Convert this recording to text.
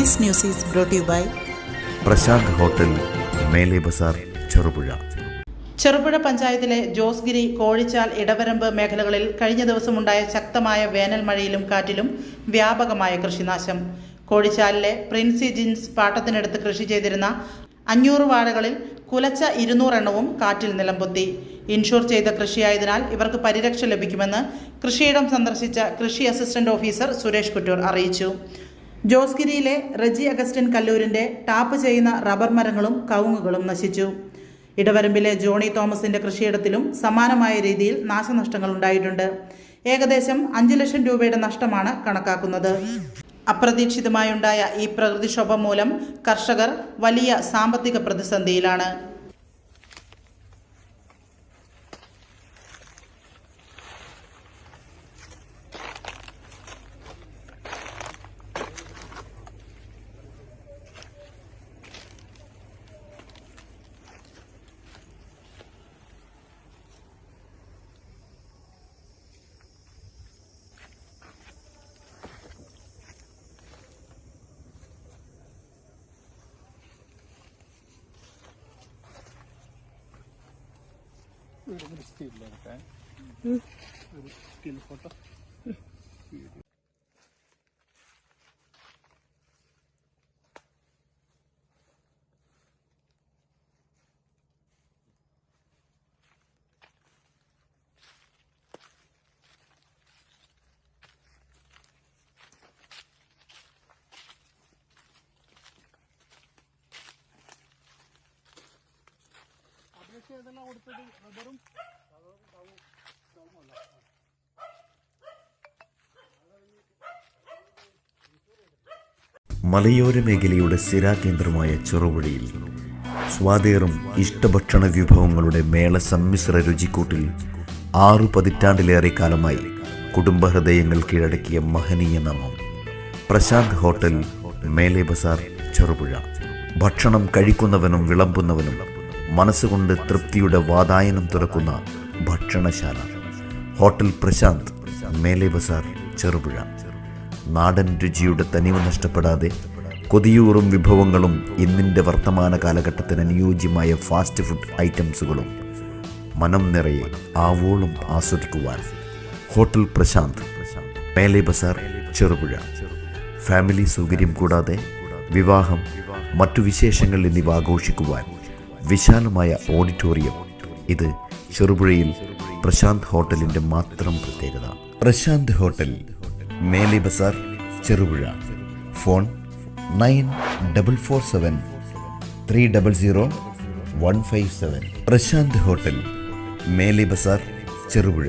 This news is brought to you by Prashant hotel, മേലെ ബസാർ, ചെറുപുഴ. ചെറുപുഴ പഞ്ചായത്തിലെ ജോസ്ഗിരി, കോഴിച്ചാൽ, ഇടവരമ്പ് മേഖലകളിൽ കഴിഞ്ഞ ദിവസമുണ്ടായ ശക്തമായ വേനൽ മഴയിലും കാറ്റിലും വ്യാപകമായ കൃഷിനാശം. കോഴിച്ചാലിലെ പ്രിൻസി ജിൻസ് പാട്ടത്തിനെടുത്ത് കൃഷി ചെയ്തിരുന്ന 500 വാഴകളിൽ കുലച്ച 200 എണ്ണവും കാറ്റിൽ നിലംപൊത്തി. ഇൻഷൂർ ചെയ്ത കൃഷിയായതിനാൽ ഇവർക്ക് പരിരക്ഷ ലഭിക്കുമെന്ന് കൃഷിയിടം സന്ദർശിച്ച കൃഷി അസിസ്റ്റന്റ് ഓഫീസർ സുരേഷ് കുറ്റൂർ അറിയിച്ചു. ജോസ്ഗിരിയിലെ റെജി അഗസ്റ്റിൻ കല്ലൂരിൻ്റെ ടാപ്പ് ചെയ്യുന്ന റബ്ബർ മരങ്ങളും കവുങ്ങുകളും നശിച്ചു. ഇടവരമ്പിലെ ജോണി തോമസിൻ്റെ കൃഷിയിടത്തിലും സമാനമായ രീതിയിൽ നാശനഷ്ടങ്ങൾ ഉണ്ടായിട്ടുണ്ട്. ഏകദേശം 5 ലക്ഷം രൂപയുടെ നഷ്ടമാണ് കണക്കാക്കുന്നത്. അപ്രതീക്ഷിതമായുണ്ടായ ഈ പ്രകൃതിക്ഷോഭം മൂലം കർഷകർ വലിയ സാമ്പത്തിക പ്രതിസന്ധിയിലാണ്. ഒരു സ്റ്റിൽ ഫോട്ടോ ഏതെല്ലാം കൊടുത്തത് റബ്ബറും മലയോര മേഖലയുടെ സ്ഥിരാകേന്ദ്രമായ ചെറുപുഴയിൽ സ്വാദേറും ഇഷ്ടഭക്ഷണ വിഭവങ്ങളുടെ മേള സമ്മിശ്ര രുചിക്കൂട്ടിൽ 6 പതിറ്റാണ്ടിലേറെ കാലമായി കുടുംബഹൃദയങ്ങൾ കീഴടക്കിയ മഹനീയ നാമം പ്രശാന്ത് ഹോട്ടൽ, മേലെ ബസാർ, ചെറുപുഴ. ഭക്ഷണം കഴിക്കുന്നവനും വിളമ്പുന്നവനും മനസ്സുകൊണ്ട് തൃപ്തിയുടെ വാതായനം തുറക്കുന്ന ഭക്ഷണശാല ഹോട്ടൽ പ്രശാന്ത്, മേലെ ബസാർ, ചെറുപുഴ. നാടൻ രുചിയുടെ തനിവ് നഷ്ടപ്പെടാതെ കൊതിയൂറും വിഭവങ്ങളും ഇന്നിൻ്റെ വർത്തമാന കാലഘട്ടത്തിന് അനുയോജ്യമായ ഫാസ്റ്റ് ഫുഡ് ഐറ്റംസുകളും മനം നിറയെ ആവോളം ആസ്വദിക്കുവാൻ ഹോട്ടൽ പ്രശാന്ത്, മേലെ ബസാർ, ചെറുപുഴ. ഫാമിലി സൗകര്യം കൂടാതെ വിവാഹം, മറ്റു വിശേഷങ്ങൾ എന്നിവ ആഘോഷിക്കുവാൻ വിശാലമായ ഓഡിറ്റോറിയം. ഇത് ചെറുപുഴയിൽ പ്രശാന്ത് ഹോട്ടലിൻ്റെ മാത്രം പ്രത്യേകത. പ്രശാന്ത് ഹോട്ടൽ, മേലെ ബസാർ, ചെറുപുഴ. ഫോൺ 9447 300 157. പ്രശാന്ത് ഹോട്ടൽ, മേലെ ബസാർ, ചെറുപുഴ.